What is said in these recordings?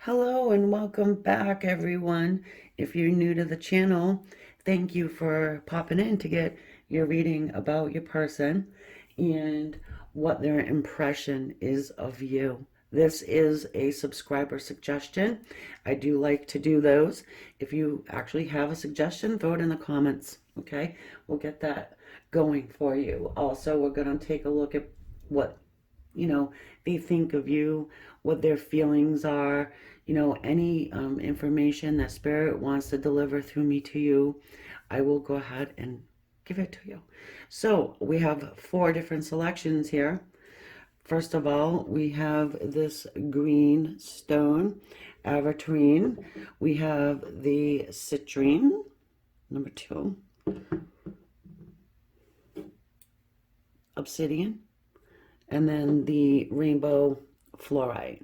Hello and welcome back, everyone. If you're new to the channel, thank you for popping in to get your reading about your person and what their impression is of you. This is a subscriber suggestion. I do like to do those. If you actually have a suggestion, throw it in the comments, okay? We'll get that going for you. Also, we're going to take a look at what they think of you, what their feelings are, any information that Spirit wants to deliver through me to you, I will go ahead and give it to you. So we have 4 different selections here. First of all, we have this green stone, aventurine. We have the citrine, number 2, obsidian, and then the rainbow fluorite,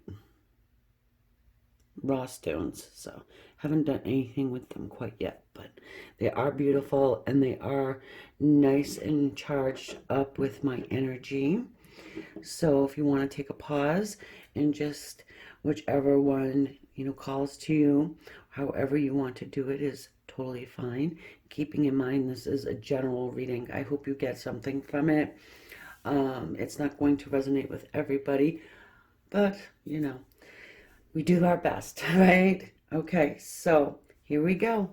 raw stones. So haven't done anything with them quite yet, but they are beautiful and they are nice and charged up with my energy. So if you want to take a pause and just whichever one calls to you, however you want to do it is totally fine, keeping in mind this is a general reading. I hope you get something from it. It's not going to resonate with everybody, but we do our best, right? Okay, so here we go.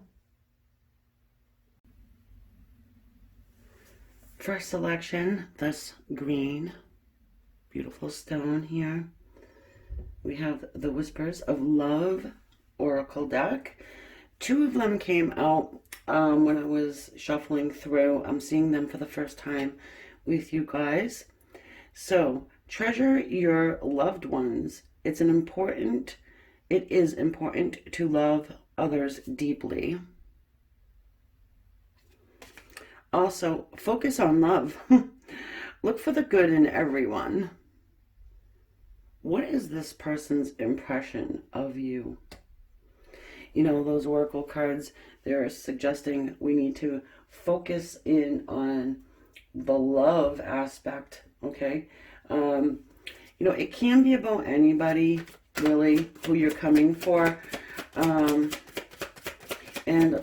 First selection, this green, beautiful stone here. We have the Whispers of Love Oracle deck. 2 of them came out when I was shuffling through. I'm seeing them for the first time with you guys. So treasure your loved ones. It is important to love others deeply. Also, focus on love. Look for the good in everyone. What is this person's impression of you? Those oracle cards, they're suggesting we need to focus in on the love aspect, okay? It can be about anybody, really, who you're coming for. And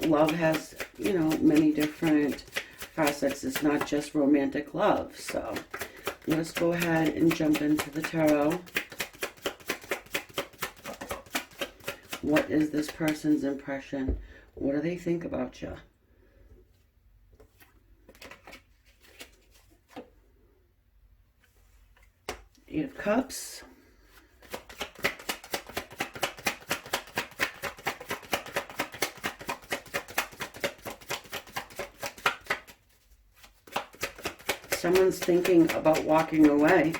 love has, many different facets. It's not just romantic love. So let's go ahead and jump into the tarot. What is this person's impression? What do they think about you? Eight of Cups. Someone's thinking about walking away.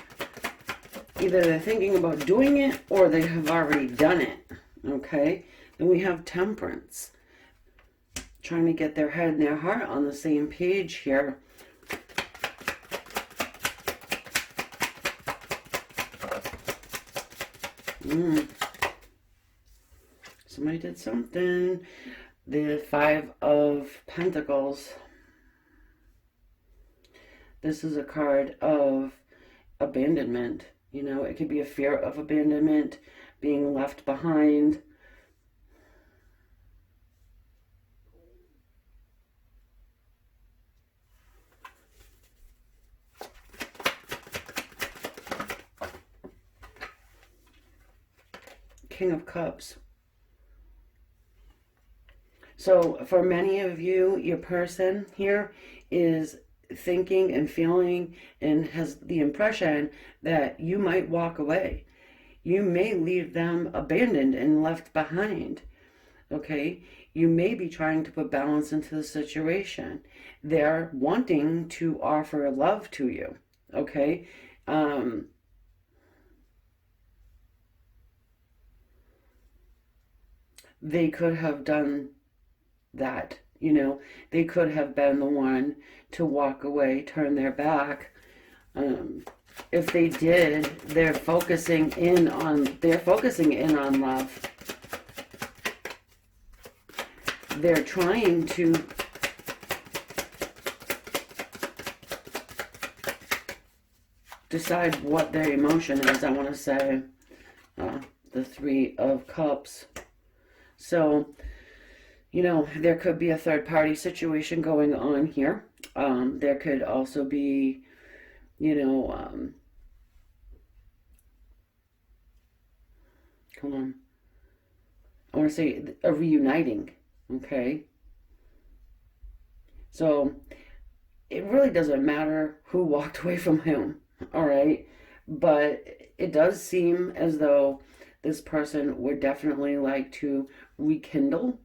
Either they're thinking about doing it or they have already done it. Okay? Then we have Temperance. Trying to get their head and their heart on the same page here. Somebody did something. The 5 of Pentacles. This is a card of abandonment. It could be a fear of abandonment, being left behind. King of Cups. So for many of you, your person here is thinking and feeling and has the impression that you might walk away. You may leave them abandoned and left behind. Okay? You may be trying to put balance into the situation. They're wanting to offer love to you. Okay? They could have done that. They could have been the one to walk away, turn their back. If they did, they're focusing in on love. They're trying to decide what their emotion is, I want to say. the Three of Cups. So, you know, there could be a third party situation going on here. There could also be, you know, hold on. I want to say a reuniting, okay? So it really doesn't matter who walked away from whom, all right? But it does seem as though this person would definitely like to rekindle.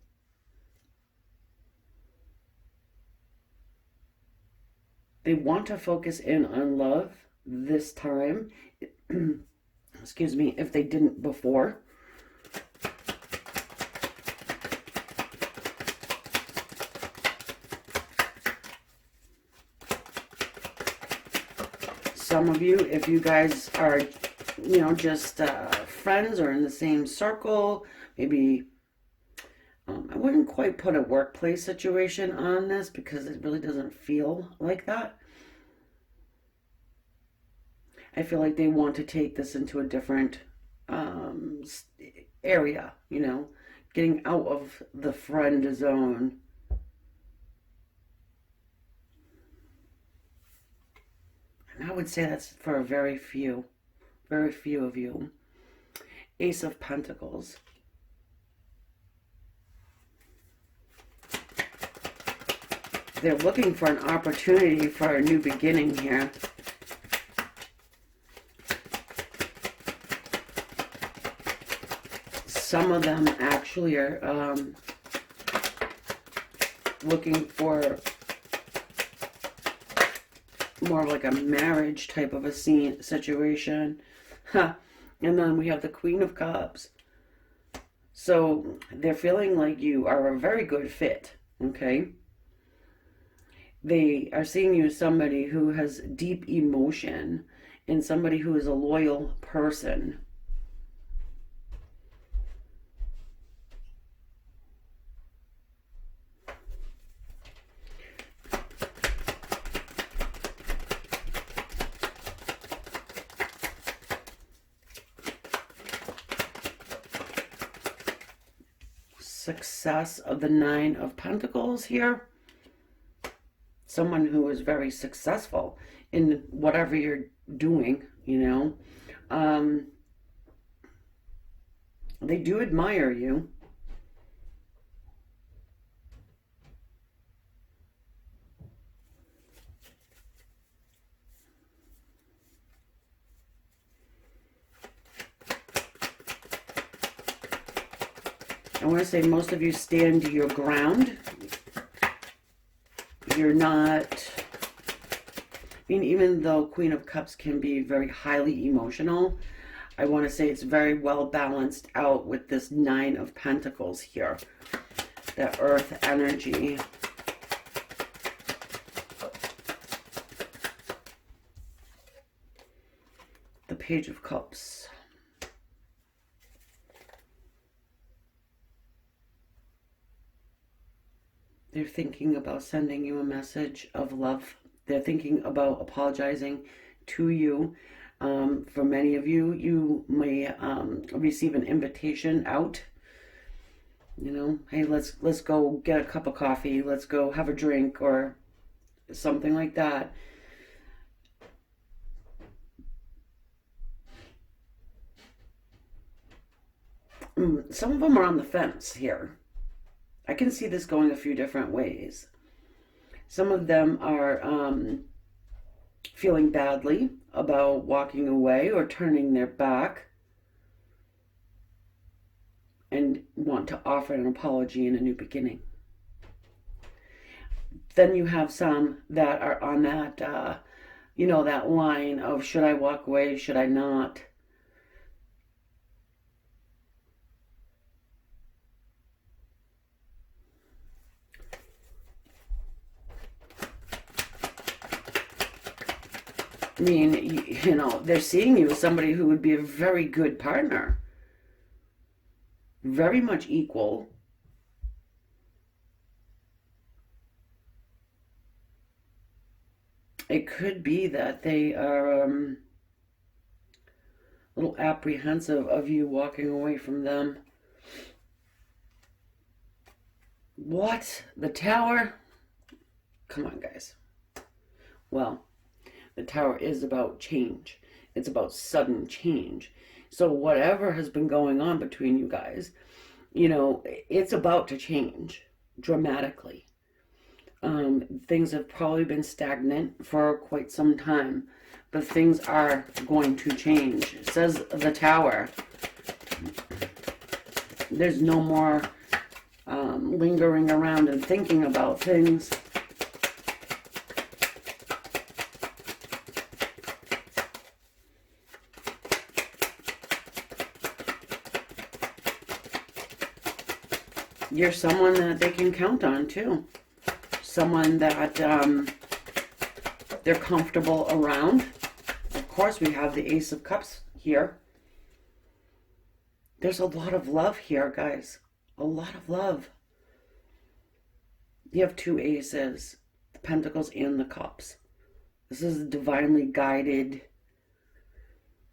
They want to focus in on love this time. Excuse me, if they didn't before. Some of you, if you guys are, you know, just friends or in the same circle, maybe, I wouldn't quite put a workplace situation on this because it really doesn't feel like that. I feel like they want to take this into a different area, you know, getting out of the friend zone. And I would say that's for very few of you. Ace of Pentacles. They're looking for an opportunity for a new beginning here. Some of them actually are looking for more like a marriage type of a situation. Huh. And then we have the Queen of Cups. So they're feeling like you are a very good fit, okay? They are seeing you as somebody who has deep emotion and somebody who is a loyal person. Success of the Nine of Pentacles here. Someone who is very successful in whatever you're doing, you know. They do admire you. I want to say most of you stand your ground. You're not, I mean, even though Queen of Cups can be very highly emotional, I want to say it's very well balanced out with this Nine of Pentacles here. The Earth energy. The Page of Cups. They're thinking about sending you a message of love. They're thinking about apologizing to you. For many of you, you may receive an invitation out. You know, hey, let's go get a cup of coffee. Let's go have a drink or something like that. Some of them are on the fence here. I can see this going a few different ways. Some of them are feeling badly about walking away or turning their back and want to offer an apology and a new beginning. Then you have some that are on that, you know, that line of should I walk away, should I not? I mean, you know, they're seeing you as somebody who would be a very good partner. Very much equal. It could be that they are little apprehensive of you walking away from them. What? The Tower? Come on, guys. Well, the Tower is about change. It's about sudden change. So whatever has been going on between you guys, you know, it's about to change dramatically. Things have probably been stagnant for quite some time, but things are going to change. It says the Tower. There's no more lingering around and thinking about things. You're someone that they can count on too. Someone that they're comfortable around. Of course, we have the Ace of Cups here. There's a lot of love here, guys. A lot of love. You have two aces, the Pentacles and the Cups. This is a divinely guided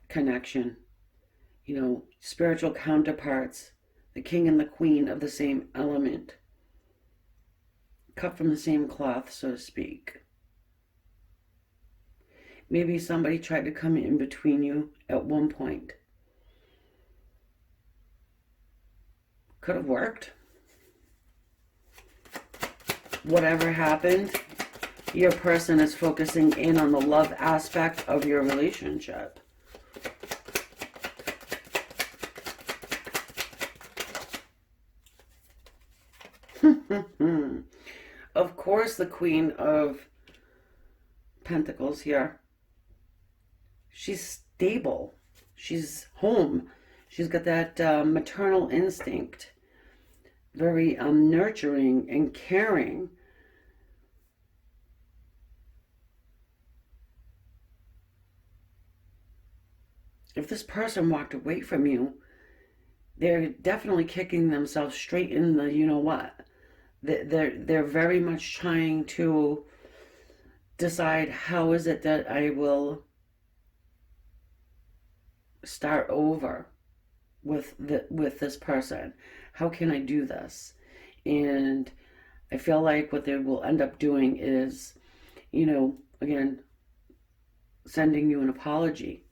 connection. You know, spiritual counterparts. The King and the Queen of the same element. Cut from the same cloth, so to speak. Maybe somebody tried to come in between you at one point. Could have worked. Whatever happened, your person is focusing in on the love aspect of your relationship. Of course, the Queen of Pentacles here. She's stable. She's home. She's got that maternal instinct. Very nurturing and caring. If this person walked away from you, they're definitely kicking themselves straight in the you know what. They're very much trying to decide how is it that I will start over with this person. How can I do this? And I feel like what they will end up doing is, you know, again, sending you an apology.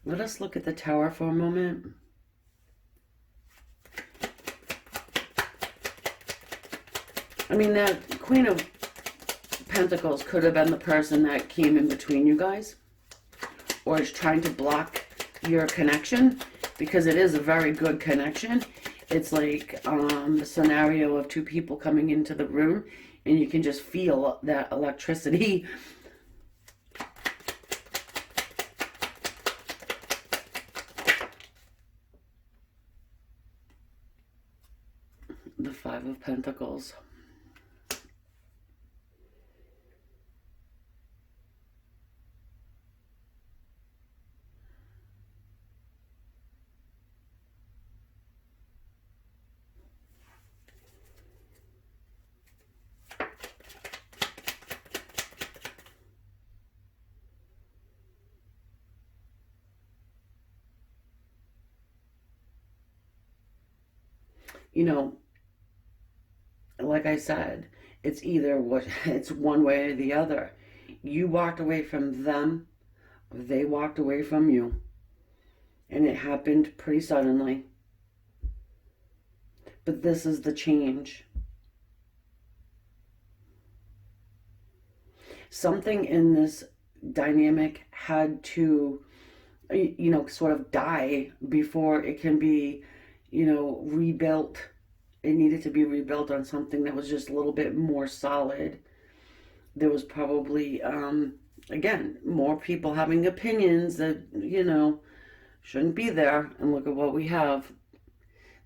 Let us look at the Tower for a moment. I mean, that Queen of Pentacles could have been the person that came in between you guys, or is trying to block your connection, because it is a very good connection. It's like the scenario of two people coming into the room, and you can just feel that electricity. The Five of Pentacles. You know, like I said, it's one way or the other. You walked away from them, or they walked away from you. And it happened pretty suddenly. But this is the change. Something in this dynamic had to, you know, sort of die before it can be, you know, rebuilt. It needed to be rebuilt on something that was just a little bit more solid. There was probably, again, more people having opinions that, you know, shouldn't be there. And look at what we have.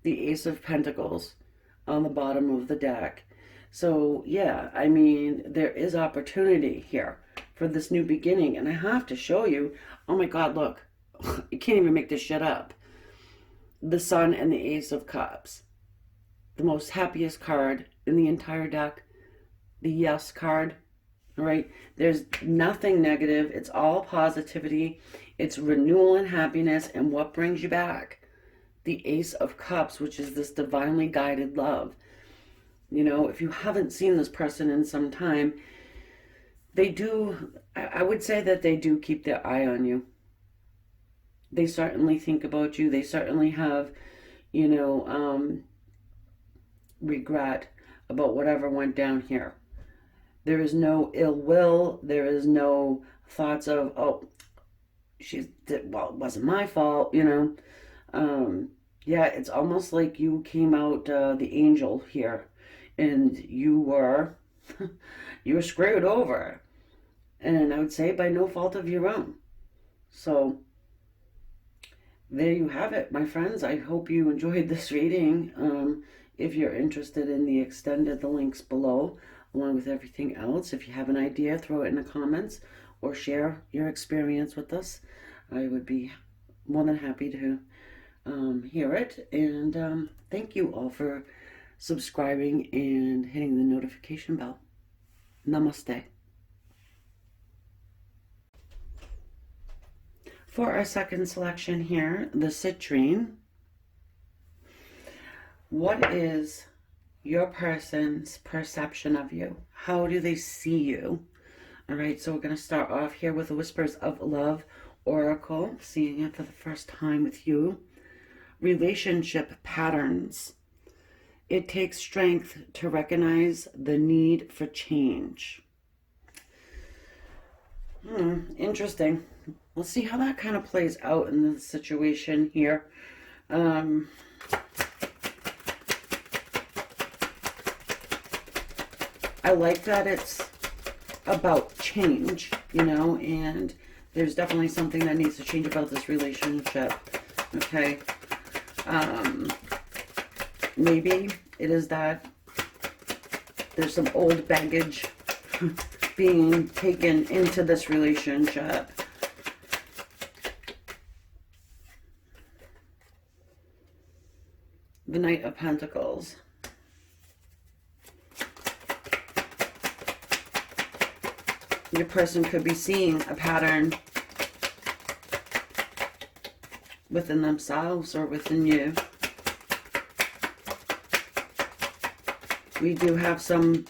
The Ace of Pentacles on the bottom of the deck. So, yeah, I mean, there is opportunity here for this new beginning. And I have to show you, oh my God, look, you can't even make this shit up. The Sun and the Ace of Cups. The most happiest card in the entire deck. the Yes card. All right, there's nothing negative. It's all positivity. It's renewal and happiness. And what brings you back? The Ace of Cups, which is this divinely guided love. You know, if you haven't seen this person in some time, they do, I would say that they do keep their eye on you. They certainly think about you. They certainly have, you know, regret about whatever went down here. There is no ill will. There is no thoughts of, oh, well, it wasn't my fault, you know. Yeah, it's almost like you came out the angel here, and you were you were screwed over, and I would say by no fault of your own. So there you have it, my friends. I hope you enjoyed this reading. If you're interested in the extended, the links below, along with everything else. If you have an idea, throw it in the comments or share your experience with us. I would be more than happy to hear it. And thank you all for subscribing and hitting the notification bell. Namaste. For our second selection here, the Citrine. What is your person's perception of you? How do they see you? All right, so we're going to start off here with the Whispers of Love Oracle, seeing it for the first time with you. Relationship patterns. It takes strength to recognize the need for change. Interesting. We'll see how that kind of plays out in the situation here. I like that it's about change, you know, and there's definitely something that needs to change about this relationship, okay? Maybe it is that there's some old baggage being taken into this relationship. The Knight of Pentacles. Your person could be seeing a pattern within themselves or within you. We do have some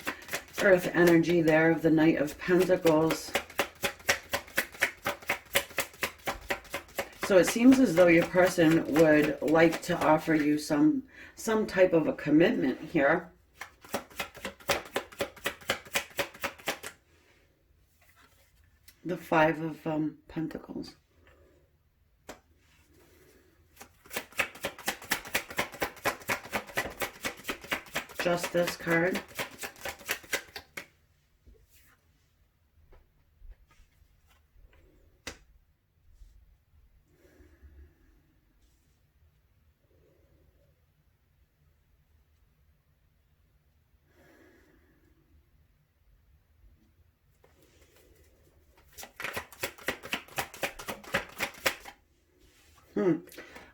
earth energy there of the Knight of Pentacles. So it seems as though your person would like to offer you some type of a commitment here. The Five of Pentacles. Justice card.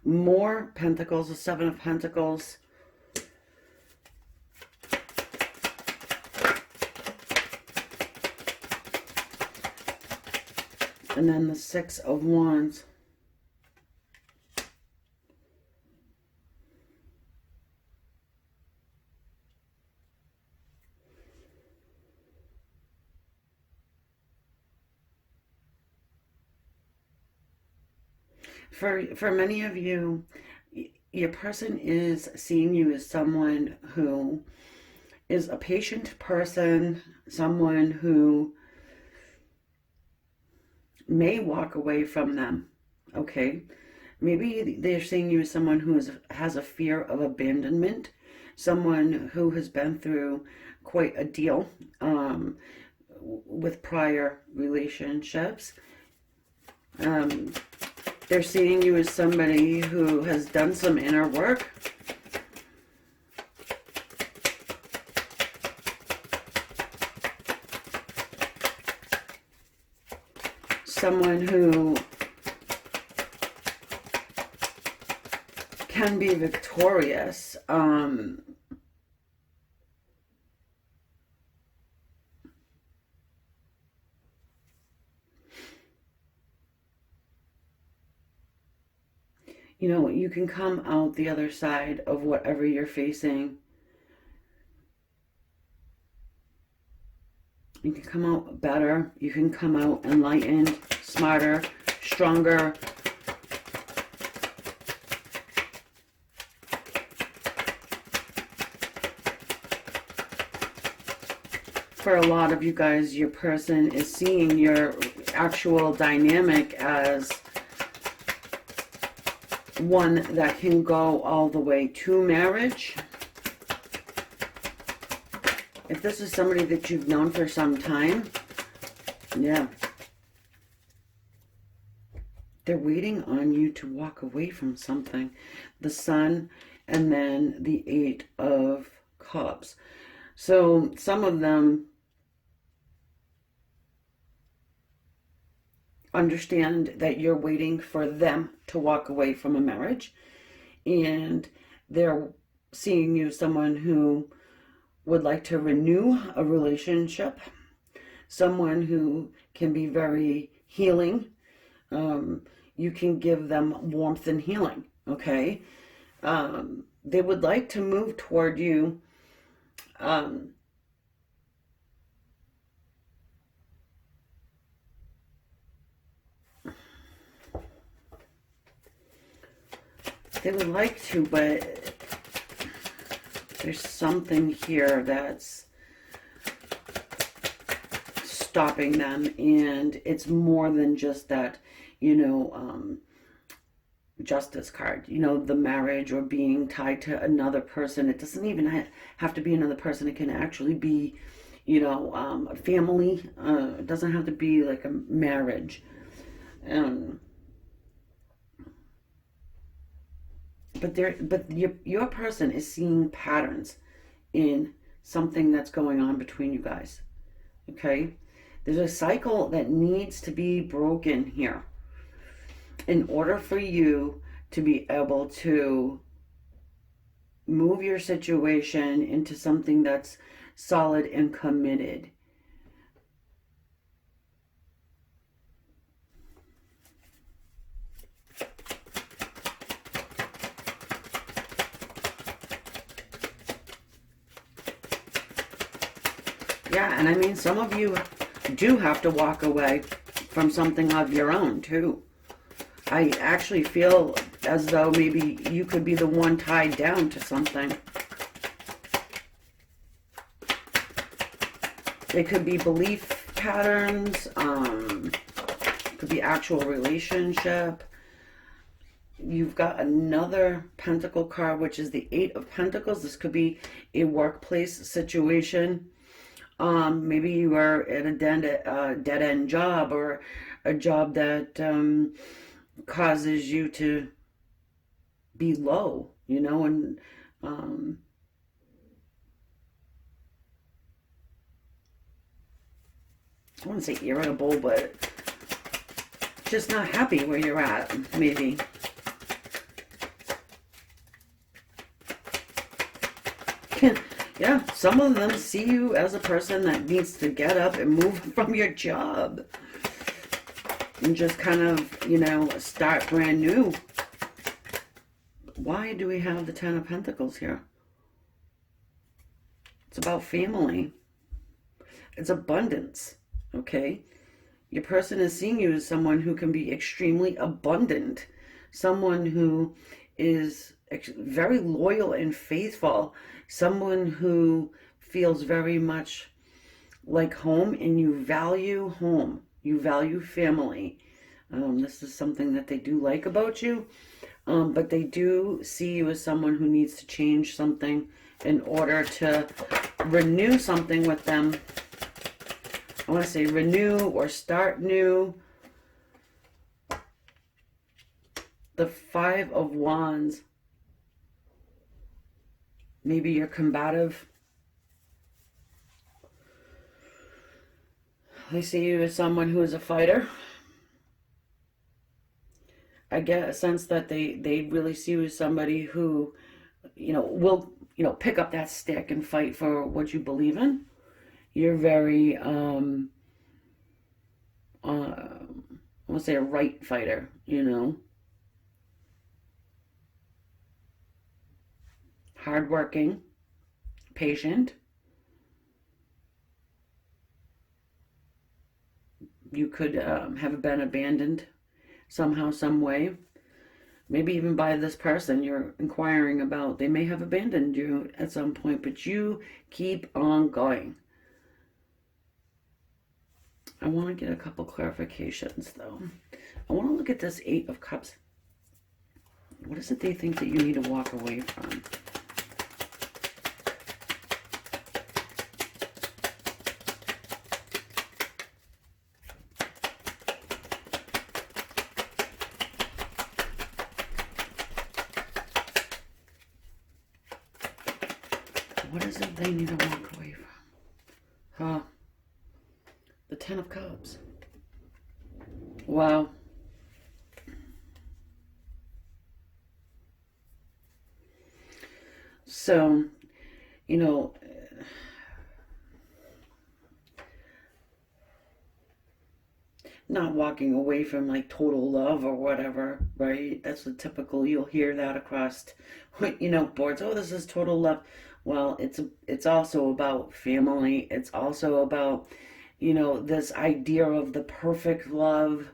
More Pentacles, the Seven of Pentacles. And then the Six of Wands. For many of you, your person is seeing you as someone who is a patient person, someone who may walk away from them, okay? Maybe they're seeing you as someone who has a fear of abandonment, someone who has been through quite a deal with prior relationships. They're seeing you as somebody who has done some inner work. Someone who can be victorious. You know, you can come out the other side of whatever you're facing. You can come out better. You can come out enlightened, smarter, stronger. For a lot of you guys, your person is seeing your actual dynamic as one that can go all the way to marriage. If this is somebody that you've known for some time, yeah, they're waiting on you to walk away from something. The Sun and then the Eight of Cups. So some of them understand that you're waiting for them to walk away from a marriage, and they're seeing you someone who would like to renew a relationship, someone who can be very healing. You can give them warmth and healing, okay? They would like to move toward you. They would like to, but there's something here that's stopping them, and it's more than just that, you know, justice card, you know, the marriage or being tied to another person. It doesn't even have to be another person. It can actually be, you know, a family. It doesn't have to be like a marriage. But your person is seeing patterns in something that's going on between you guys. Okay? There's a cycle that needs to be broken here in order for you to be able to move your situation into something that's solid and committed. Yeah, and I mean, some of you do have to walk away from something of your own, too. I actually feel as though maybe you could be the one tied down to something. It could be belief patterns, it could be actual relationship. You've got another Pentacle card, which is the Eight of Pentacles. This could be a workplace situation. Maybe you are at a dead-end job, or a job that causes you to be low, you know, and I wouldn't say irritable, but just not happy where you're at, maybe. Yeah, some of them see you as a person that needs to get up and move from your job and just kind of, you know, start brand new. Why do we have the Ten of Pentacles here? It's about family. It's abundance, okay? Your person is seeing you as someone who can be extremely abundant, someone who is very loyal and faithful, someone who feels very much like home, and you value home, you value family. This is something that they do like about you, but they do see you as someone who needs to change something in order to renew something with them. I want to say renew or start new. The Five of Wands. Maybe you're combative. I see you as someone who is a fighter. I get a sense that they really see you as somebody who, you know, will, you know, pick up that stick and fight for what you believe in. You're very, I want to say a right fighter, you know. hardworking, patient. You could have been abandoned somehow, some way. Maybe even by this person you're inquiring about. They may have abandoned you at some point, but you keep on going. I want to get a couple clarifications, though. I want to look at this Eight of Cups. What is it they think that you need to walk away from? What is it they need to walk away from? Huh. The Ten of Cups. Wow. So, you know, not walking away from like total love or whatever, right? That's the typical, you'll hear that across, boards. Oh, this is total love. Well, it's also about family. It's also about, this idea of the perfect love.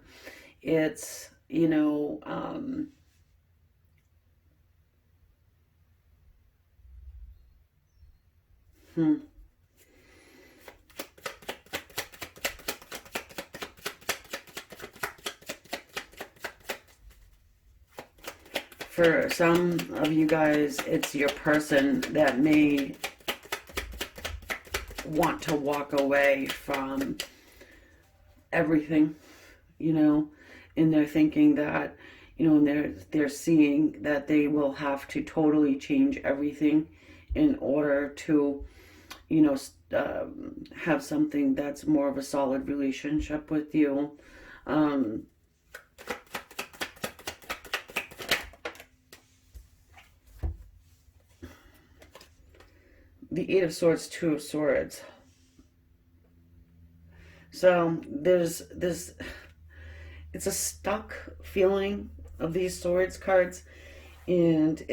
It's, hmm. For some of you guys, it's your person that may want to walk away from everything, and they're thinking that, and they're seeing that they will have to totally change everything in order to, have something that's more of a solid relationship with you. The Eight of Swords, Two of Swords. So there's this, it's a stuck feeling of these swords cards, and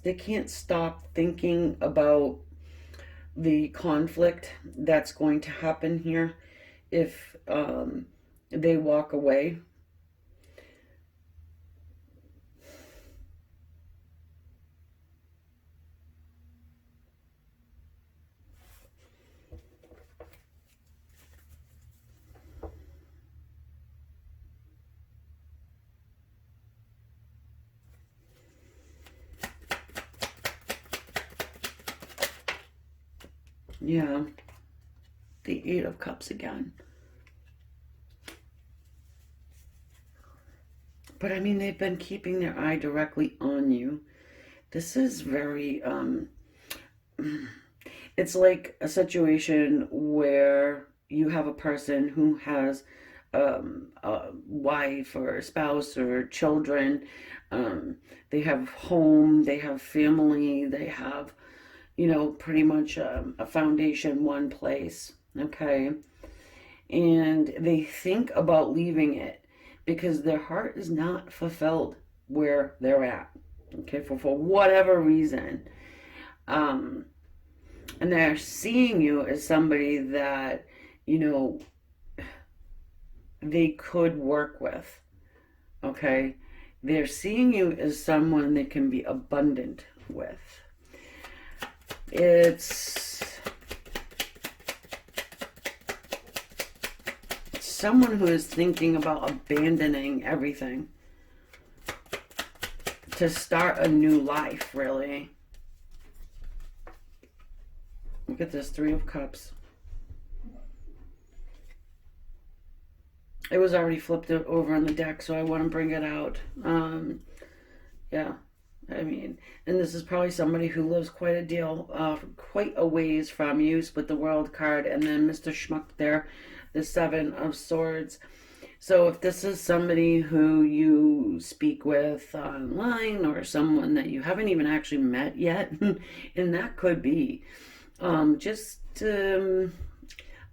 they can't stop thinking about the conflict that's going to happen here if they walk away. Yeah, the Eight of Cups again. But I mean, they've been keeping their eye directly on you. This is very, it's like a situation where you have a person who has a wife or a spouse or children. They have home, they have family, they have, pretty much a foundation, one place, okay? And they think about leaving it because their heart is not fulfilled where they're at, okay, for whatever reason. And they're seeing you as somebody that, they could work with, okay? They're seeing you as someone they can be abundant with. It's someone who is thinking about abandoning everything to start a new life, really. Look at this, Three of Cups. It was already flipped over on the deck, so I want to bring it out. Yeah, I mean, and this is probably somebody who lives quite a ways from you. Split the World card, and then Mr. Schmuck there, the Seven of Swords. So if this is somebody who you speak with online or someone that you haven't even actually met yet, and that could be just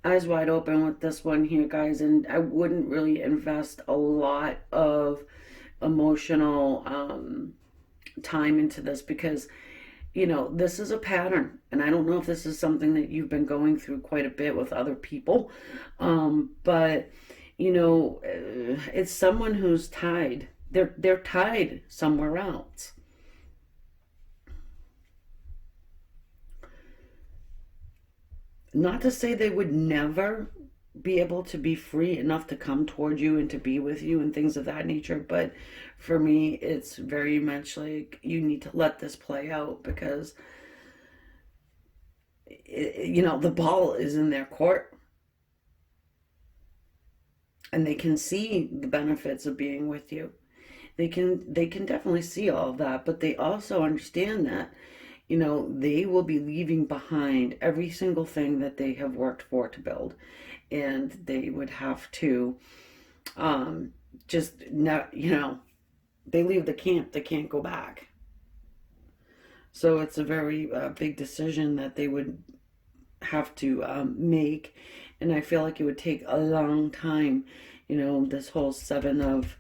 eyes wide open with this one here, guys. And I wouldn't really invest a lot of emotional time into this because you know, this is a pattern. And I don't know if this is something that you've been going through quite a bit with other people. But, you know, it's someone who's tied. They're tied somewhere else. Not to say they would never be able to be free enough to come toward you and to be with you and things of that nature, but for me it's very much like you need to let this play out, because you know, the ball is in their court and they can see the benefits of being with you. They can definitely see all of that, but they also understand that, you know, they will be leaving behind every single thing that they have worked for to build, and they would have to um just not, you know, they leave the camp, they can't go back. So it's a very big decision that they would have to make, and I feel like it would take a long time. You know, this whole Seven of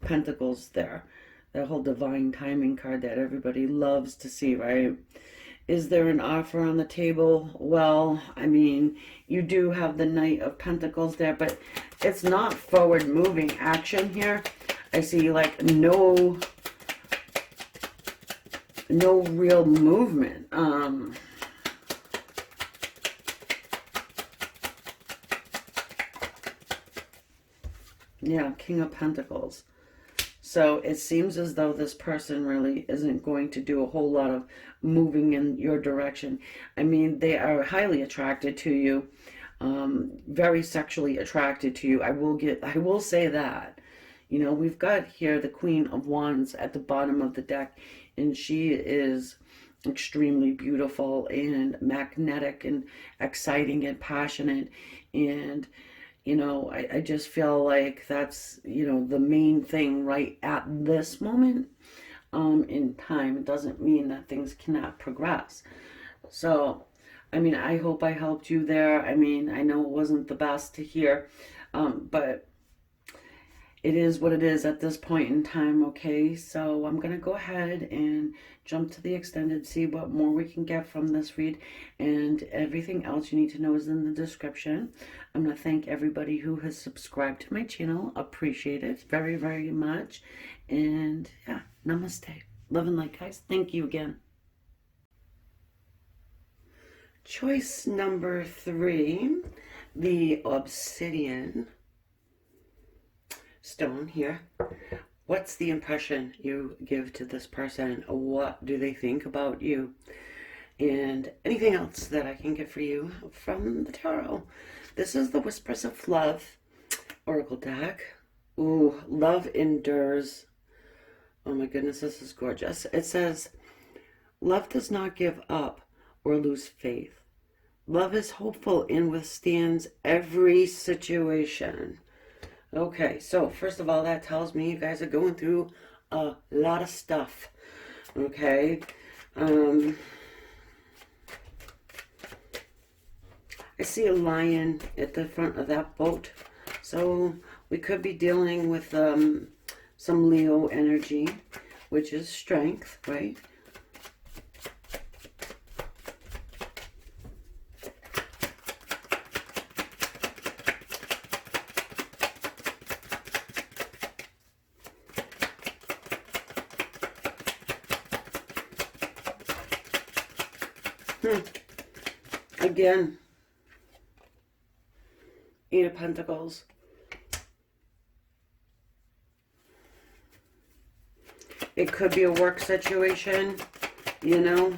Pentacles there, that whole divine timing card that everybody loves to see, right? Is there an offer on the table? Well, I mean, you do have the Knight of Pentacles there, but it's not forward moving action here. I see like no real movement. Yeah, King of Pentacles. So it seems as though this person really isn't going to do a whole lot of moving in your direction. I mean, they are highly attracted to you, very sexually attracted to you. I will say that. You know, we've got here the Queen of Wands at the bottom of the deck, and she is extremely beautiful and magnetic and exciting and passionate. And you know, I just feel like that's, you know, the main thing right at this moment in time. It doesn't mean that things cannot progress. So, I mean, I hope I helped you there. I mean, I know it wasn't the best to hear, but it is what it is at this point in time, okay? So I'm going to go ahead and jump to the extended, see what more we can get from this read, and everything else you need to know is in the description. I'm going to thank everybody who has subscribed to my channel. Appreciate it very, very much. And yeah, namaste. Love and light, guys. Thank you again. Choice number 3, the Obsidian stone here. What's the impression you give to this person? What do they think about you? And anything else that I can get for you from the tarot. This is the Whispers of Love Oracle deck. Ooh, love endures. Oh my goodness, this is gorgeous. It says, love does not give up or lose faith. Love is hopeful and withstands every situation. Okay, so first of all, that tells me you guys are going through a lot of stuff. Okay. I see a lion at the front of that boat. So we could be dealing with some Leo energy, which is strength, right? Again, Eight of Pentacles. It could be a work situation, you know.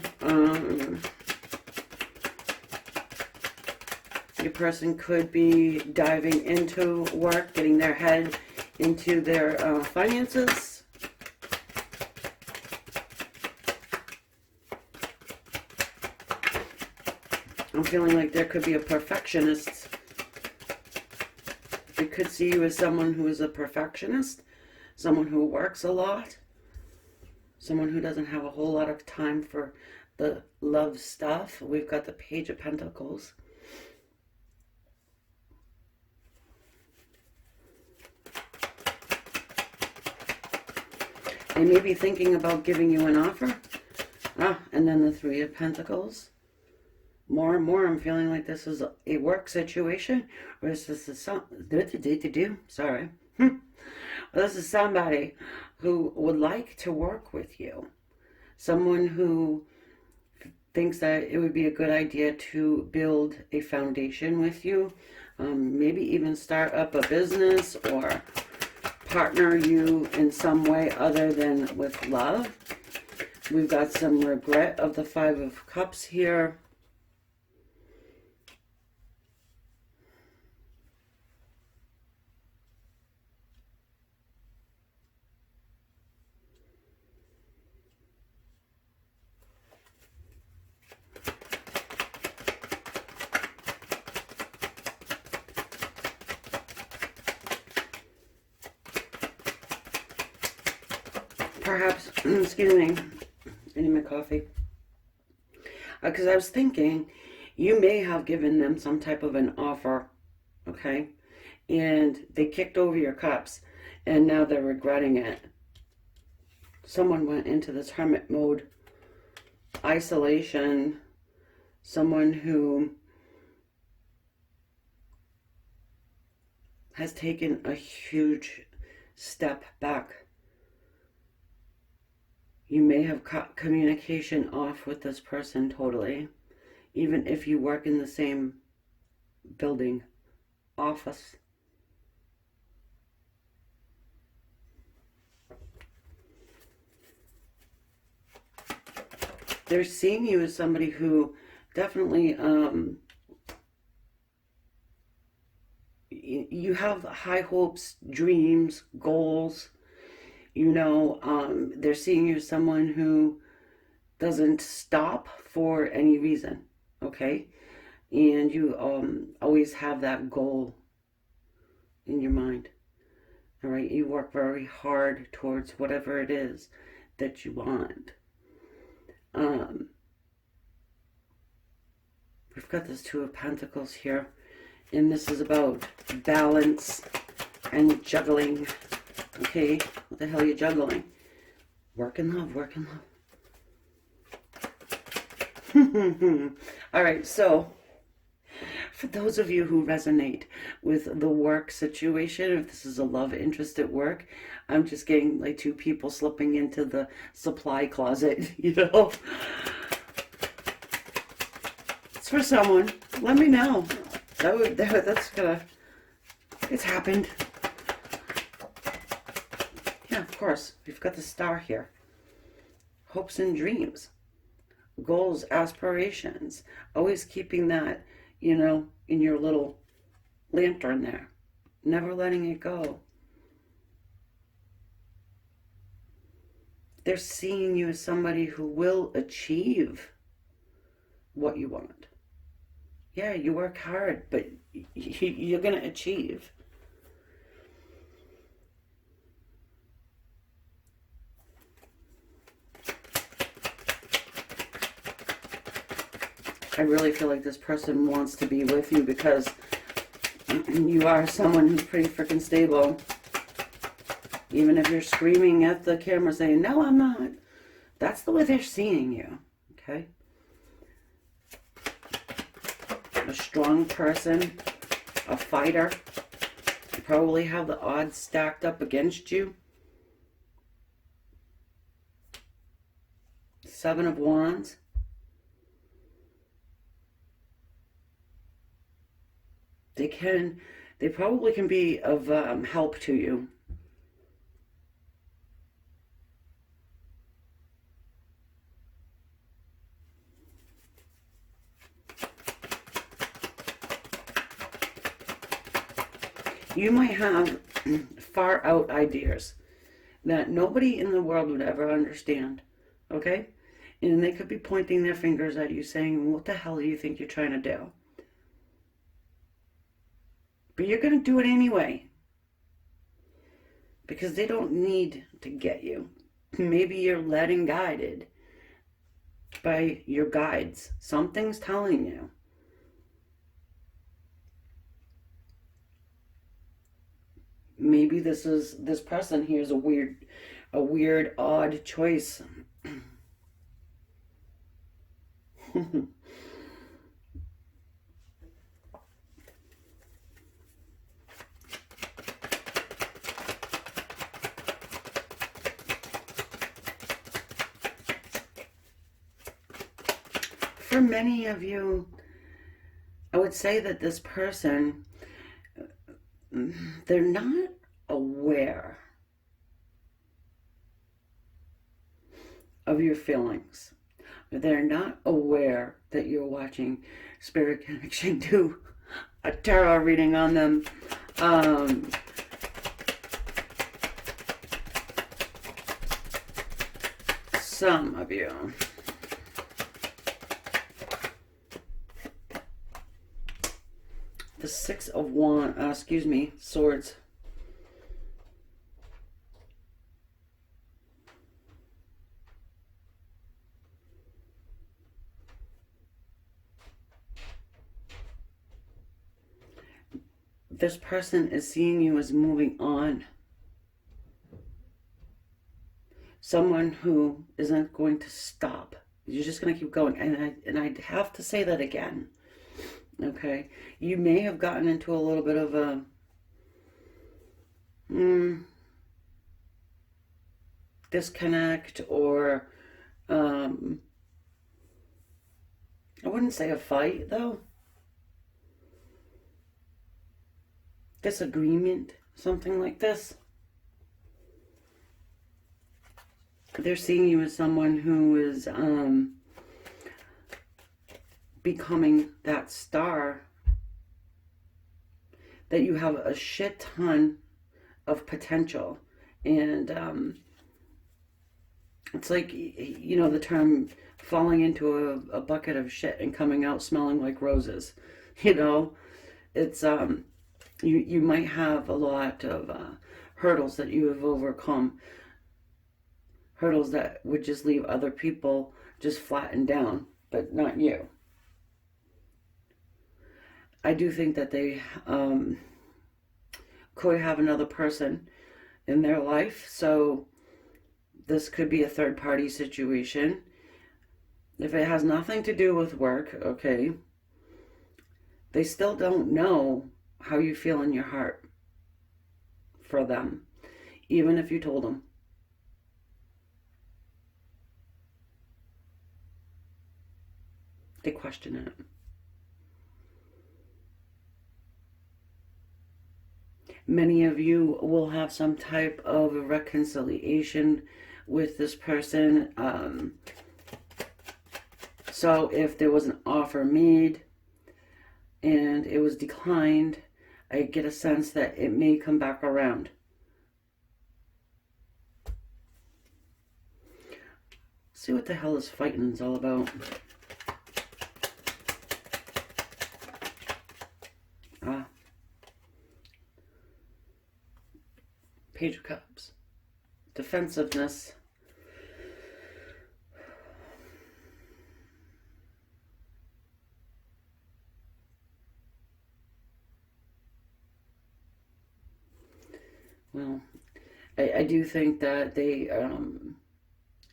Your person could be diving into work, getting their head into their finances. I'm feeling like there could be a perfectionist. I could see you as someone who is a perfectionist, someone who works a lot, someone who doesn't have a whole lot of time for the love stuff. We've got the Page of Pentacles. They may be thinking about giving you an offer. And then the Three of Pentacles. More and more, I'm feeling like this is a work situation, or is this sorry. This is somebody who would like to work with you. Someone who thinks that it would be a good idea to build a foundation with you. Maybe even start up a business or partner you in some way other than with love. We've got some regret of the Five of Cups here. Perhaps, excuse me, I need my coffee. Because I was thinking, you may have given them some type of an offer, okay? And they kicked over your cups, and now they're regretting it. Someone went into this hermit mode, isolation, someone who has taken a huge step back. You may have cut communication off with this person totally, even if you work in the same building, office. They're seeing you as somebody who definitely, you have high hopes, dreams, goals. You know, they're seeing you as someone who doesn't stop for any reason, okay? And you always have that goal in your mind, all right? You work very hard towards whatever it is that you want. We've got this Two of Pentacles here, and this is about balance and juggling. Okay, what the hell are you juggling? Work and love, work and love. All right, so for those of you who resonate with the work situation, if this is a love interest at work, I'm just getting like two people slipping into the supply closet, you know? It's for someone. Let me know. That's gonna, it's happened. Yeah, of course. We've got the star here. Hopes and dreams. Goals, aspirations. Always keeping that, you know, in your little lantern there. Never letting it go. They're seeing you as somebody who will achieve what you want. Yeah, you work hard, but you're going to achieve. I really feel like this person wants to be with you because you are someone who's pretty freaking stable. Even if you're screaming at the camera saying, no, I'm not. That's the way they're seeing you, okay? A strong person, a fighter. You probably have the odds stacked up against you. Seven of Wands. They probably can be of help to you. You might have far out ideas that nobody in the world would ever understand, okay? And they could be pointing their fingers at you saying, what the hell do you think you're trying to do? But you're going to do it anyway. Because they don't need to get you. Maybe you're led and guided by your guides. Something's telling you. Maybe this person here is a weird, odd choice. For many of you, I would say that this person, they're not aware of your feelings. They're not aware that you're watching Spirit Connection do a tarot reading on them. Some of you. The Six of Swords. This person is seeing you as moving on. Someone who isn't going to stop. You're just going to keep going. And I have to say that again. Okay? You may have gotten into a little bit of a disconnect, or I wouldn't say a fight though. Disagreement, something like this. They're seeing you as someone who is becoming that star, that you have a shit ton of potential. And it's like, you know, the term falling into a bucket of shit and coming out smelling like roses. You know, it's you might have a lot of hurdles that you have overcome, hurdles that would just leave other people just flattened down, but not you. I do think that they could have another person in their life, so this could be a third-party situation. If it has nothing to do with work, okay, they still don't know how you feel in your heart for them, even if you told them. They question it. Many of you will have some type of a reconciliation with this person. So if there was an offer made and it was declined, I get a sense that it may come back around. See what the hell this fighting is all about. Page of Cups. Defensiveness. Well, I do think that they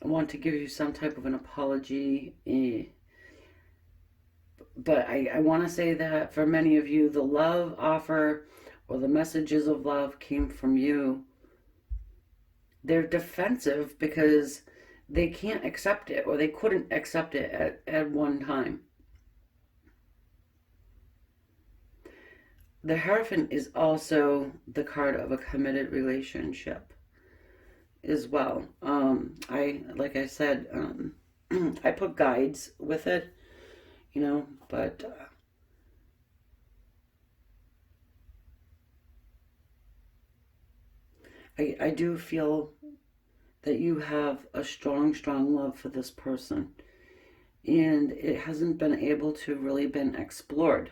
want to give you some type of an apology. But I want to say that for many of you, the love offer or the messages of love came from you. They're defensive because they can't accept it, or they couldn't accept it at one time. The Hierophant is also the card of a committed relationship as well. Like I said, I put guides with it, you know, but I do feel that you have a strong, strong love for this person, and it hasn't been able to really been explored.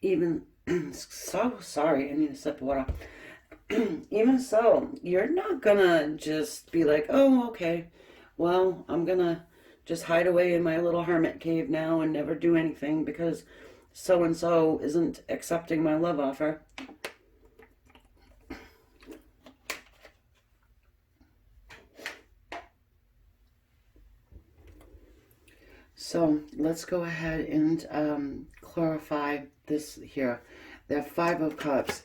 Even so, sorry, I need a sip of water. Even so, you're not gonna just be like, oh, okay, well, I'm gonna just hide away in my little hermit cave now and never do anything because so-and-so isn't accepting my love offer. So let's go ahead and clarify this here. The Five of Cups.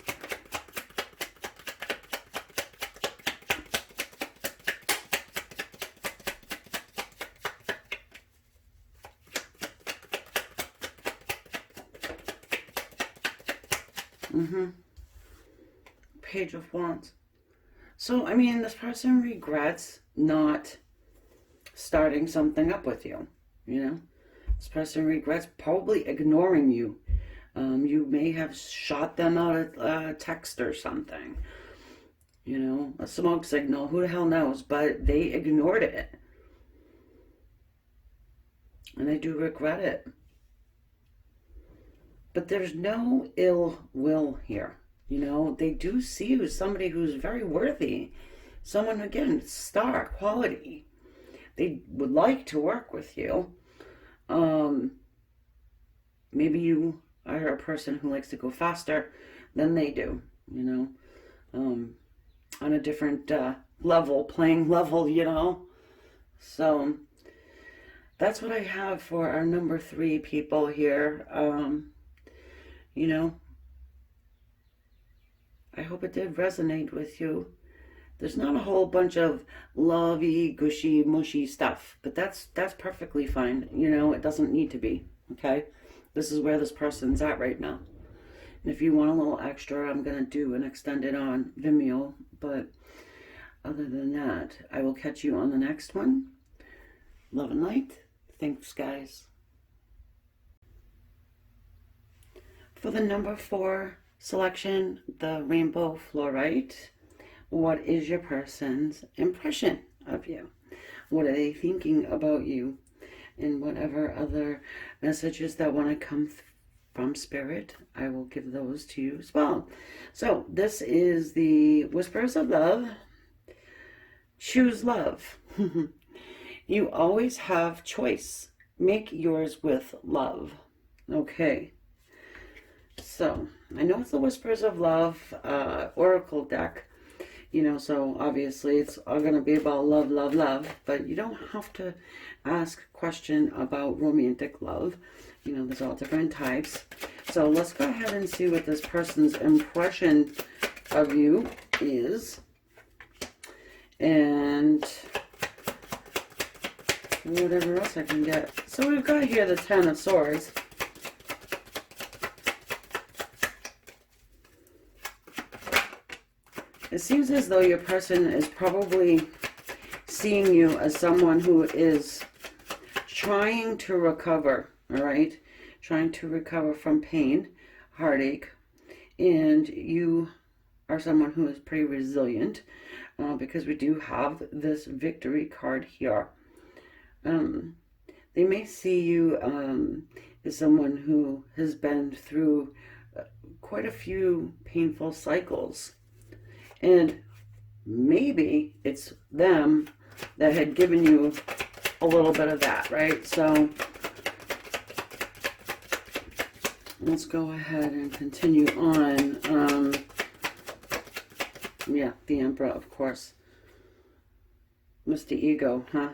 Page of Wands. So, I mean, this person regrets not starting something up with you, you know? This person regrets probably ignoring you. You may have shot them out a text or something, you know, a smoke signal, who the hell knows, but they ignored it. And they do regret it. But there's no ill will here. You know, they do see you as somebody who's very worthy. Someone, again, star quality. They would like to work with you. Maybe you are a person who likes to go faster than they do, you know, on a different level, playing level, you know. So that's what I have for our number 3 people here. You know, I hope it did resonate with you. There's not a whole bunch of lovey, gushy, mushy stuff, but that's perfectly fine. You know, it doesn't need to be, okay? This is where this person's at right now. And if you want a little extra, I'm going to do an extended on Vimeo, but other than that, I will catch you on the next one. Love and light. Thanks, guys. For the number 4 selection, the Rainbow Florite, what is your person's impression of you? What are they thinking about you? And whatever other messages that want to come from Spirit, I will give those to you as well. So this is the Whispers of Love. Choose love. You always have choice. Make yours with love. Okay. So, I know it's the Whispers of Love Oracle deck, you know, so obviously it's all going to be about love, love, love, but you don't have to ask a question about romantic love. You know, there's all different types. So let's go ahead and see what this person's impression of you is. And whatever else I can get. So we've got here the Ten of Swords. It seems as though your person is probably seeing you as someone who is trying to recover, all right? Trying to recover from pain, heartache, and you are someone who is pretty resilient because we do have this Victory card here. They may see you as someone who has been through quite a few painful cycles. And maybe it's them that had given you a little bit of that, right? So let's go ahead and continue on. Yeah, the Emperor, of course. Mr. Ego, huh?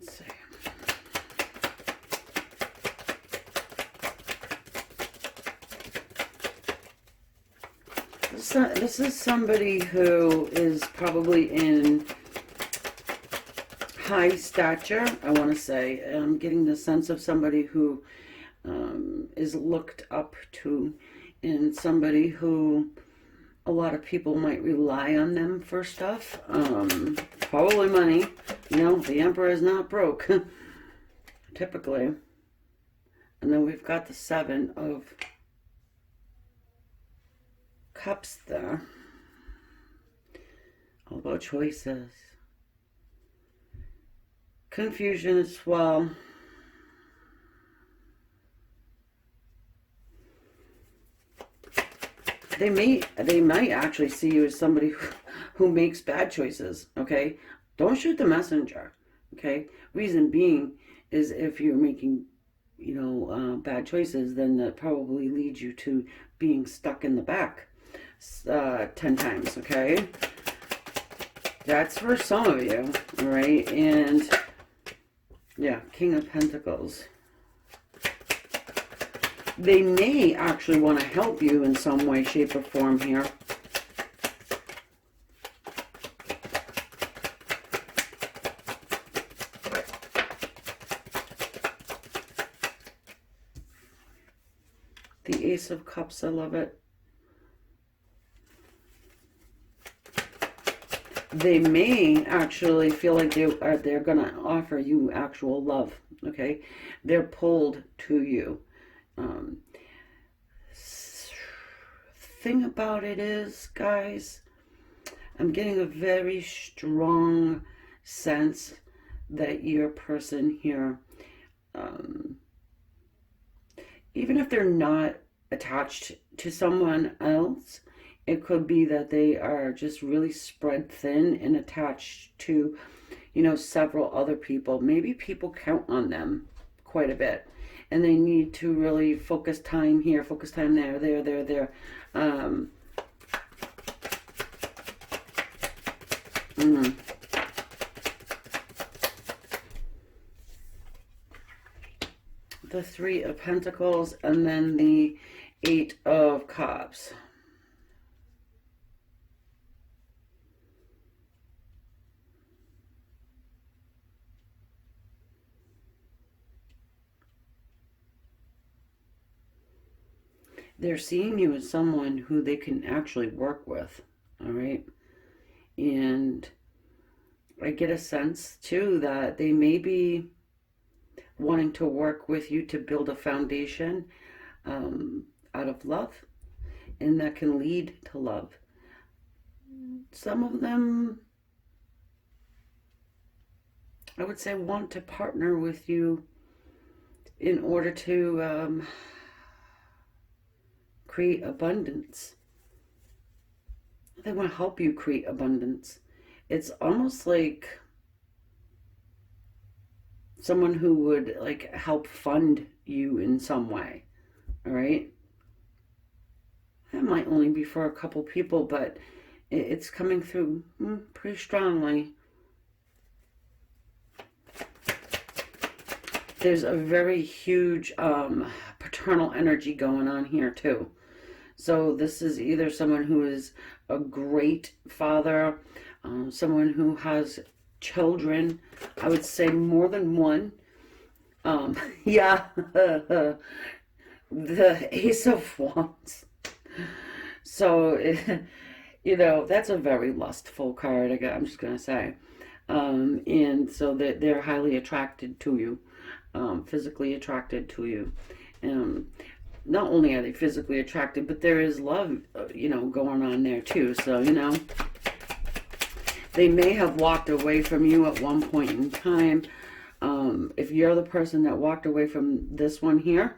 Let's see. This is somebody who is probably in high stature, I want to say. I'm getting the sense of somebody who is looked up to, and somebody who a lot of people might rely on them for stuff. Probably money. You know, the Emperor is not broke, typically. And then we've got the Seven of Cups there. All about choices. Confusion as well. They might actually see you as somebody who makes bad choices, okay? Don't shoot the messenger, okay? Reason being is if you're making bad choices, then that probably leads you to being stuck in the back 10 times, okay? That's for some of you, all right? And yeah, King of Pentacles. They may actually want to help you in some way, shape, or form here. The Ace of Cups, I love it. They may actually feel like they're going to offer you actual love, okay? They're pulled to you. Thing about it is, guys, I'm getting a very strong sense that your person here, even if they're not attached to someone else, it could be that they are just really spread thin and attached to, several other people. Maybe people count on them quite a bit. And they need to really focus time here, focus time there. The Three of Pentacles and then the Eight of Cups. They're seeing you as someone who they can actually work with, all right? And I get a sense, too, that they may be wanting to work with you to build a foundation out of love, and that can lead to love. Some of them, I would say, want to partner with you in order to create abundance. They want to help you create abundance. It's almost like someone who would like help fund you in some way, all right? That might only be for a couple people, but it's coming through pretty strongly. There's a very huge paternal energy going on here too. So this is either someone who is a great father, someone who has children, I would say more than one. Yeah, the Ace of Wands. So, that's a very lustful card, I'm just going to say. And so they're highly attracted to you, physically attracted to you. Not only are they physically attracted, but there is love, going on there too. So, they may have walked away from you at one point in time. If you're the person that walked away from this one here,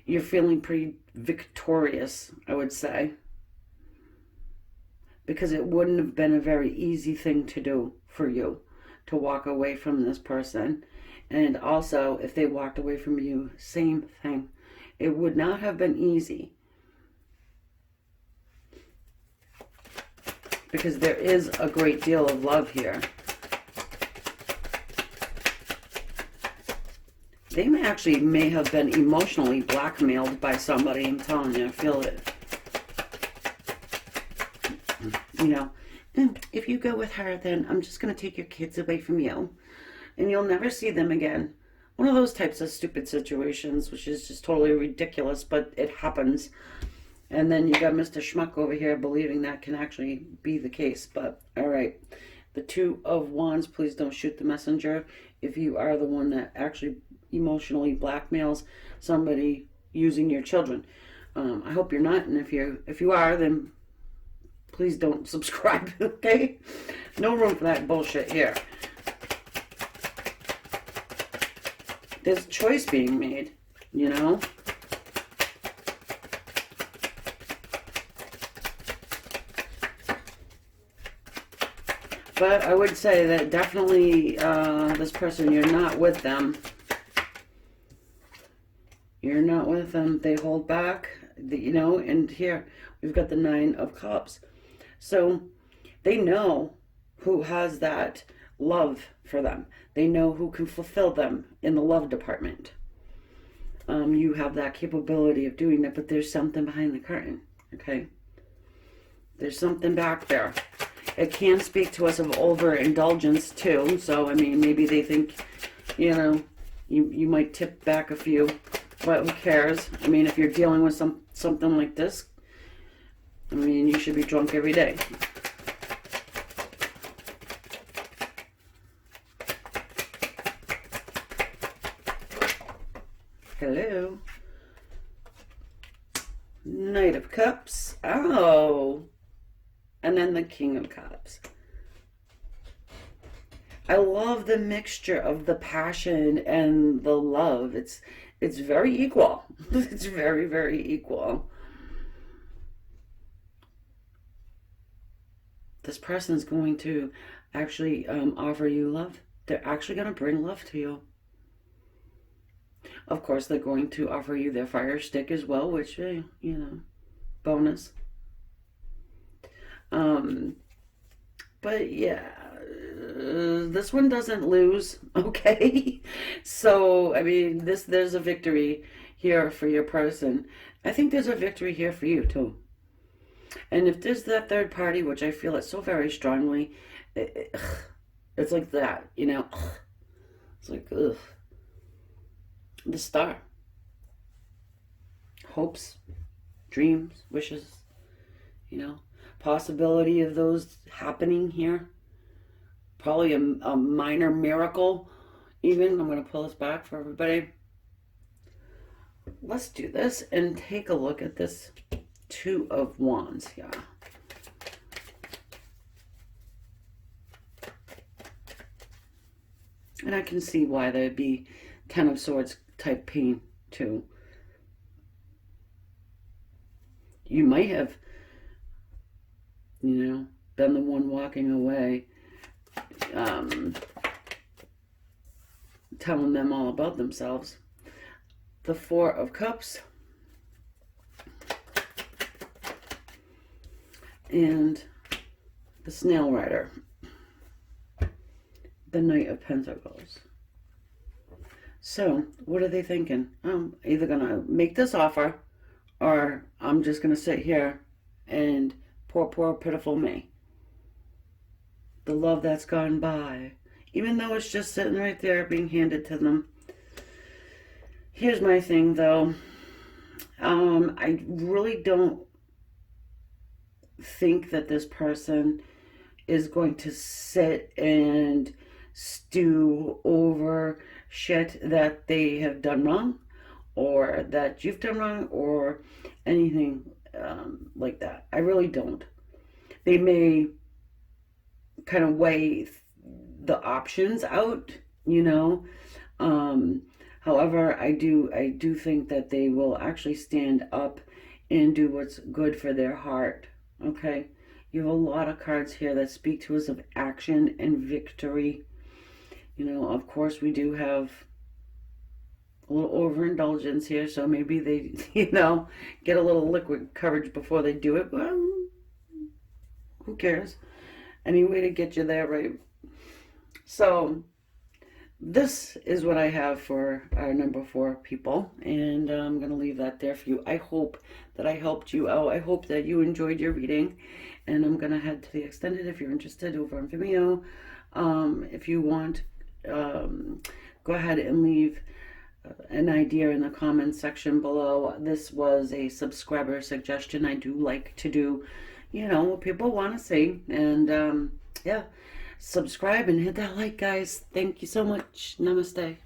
you're feeling pretty victorious, I would say. Because it wouldn't have been a very easy thing to do for you to walk away from this person. And also, if they walked away from you, same thing. It would not have been easy. Because there is a great deal of love here. They may have been emotionally blackmailed by somebody. I'm telling you, I feel it. If you go with her, then I'm just going to take your kids away from you. And you'll never see them again. One of those types of stupid situations, which is just totally ridiculous, but it happens. And then you got Mr. Schmuck over here believing that can actually be the case. But, all right. The Two of Wands, please don't shoot the messenger. If you are the one that actually emotionally blackmails somebody using your children. I hope you're not. And if you are, then please don't subscribe, okay? No room for that bullshit here. There's a choice being made, But I would say that definitely this person, you're not with them. You're not with them. They hold back, you know, and here we've got the Nine of Cups. So they know who has that love for them. They know who can fulfill them in the love department. You have that capability of doing that, but there's something behind the curtain, okay? There's something back there. It can speak to us of overindulgence too. So, I mean, maybe they think, you know, you might tip back a few, but who cares? I mean, if you're dealing with something like this, I mean, you should be drunk every day. Hello. Knight of Cups. Oh. And then the King of Cups. I love the mixture of the passion and the love. It's very equal. It's very, very equal. This person's going to actually offer you love. They're actually going to bring love to you. Of course, they're going to offer you their fire stick as well, which, you know, bonus. But yeah, this one doesn't lose, okay? So, I mean, there's a victory here for your person. I think there's a victory here for you, too. And if there's that third party, which I feel it so very strongly, it's like that, you know? It's like, ugh. The Star. Hopes, dreams, wishes, you know, possibility of those happening here. Probably a minor miracle, even. I'm going to pull this back for everybody. Let's do this and take a look at this Two of Wands here. And I can see why there'd be Ten of Swords type pain too. You might have, you know, been the one walking away, telling them all about themselves. The Four of Cups. And the Snail Rider. The Knight of Pentacles. So, what are they thinking? I'm either going to make this offer, or I'm just going to sit here and poor, pitiful me. The love that's gone by. Even though it's just sitting right there being handed to them. Here's my thing, though. I really don't think that this person is going to sit and stew over shit that they have done wrong, or that you've done wrong, or anything like that. I really don't. They may kind of weigh the options out, you know. However, I do think that they will actually stand up and do what's good for their heart. Okay, you have a lot of cards here that speak to us of action and victory. You know, of course, we do have a little overindulgence here, so maybe they, you know, get a little liquid courage before they do it. Well, who cares? Any way to get you there, right? So, this is what I have for our number 4 people, and I'm going to leave that there for you. I hope that I helped you out. I hope that you enjoyed your reading, and I'm going to head to the extended if you're interested over on Vimeo. If you want, go ahead and leave an idea in the comments section below. This was a subscriber suggestion. I do like to do, you know, what people want to see, and yeah. Subscribe and hit that like, guys. Thank you so much. Namaste.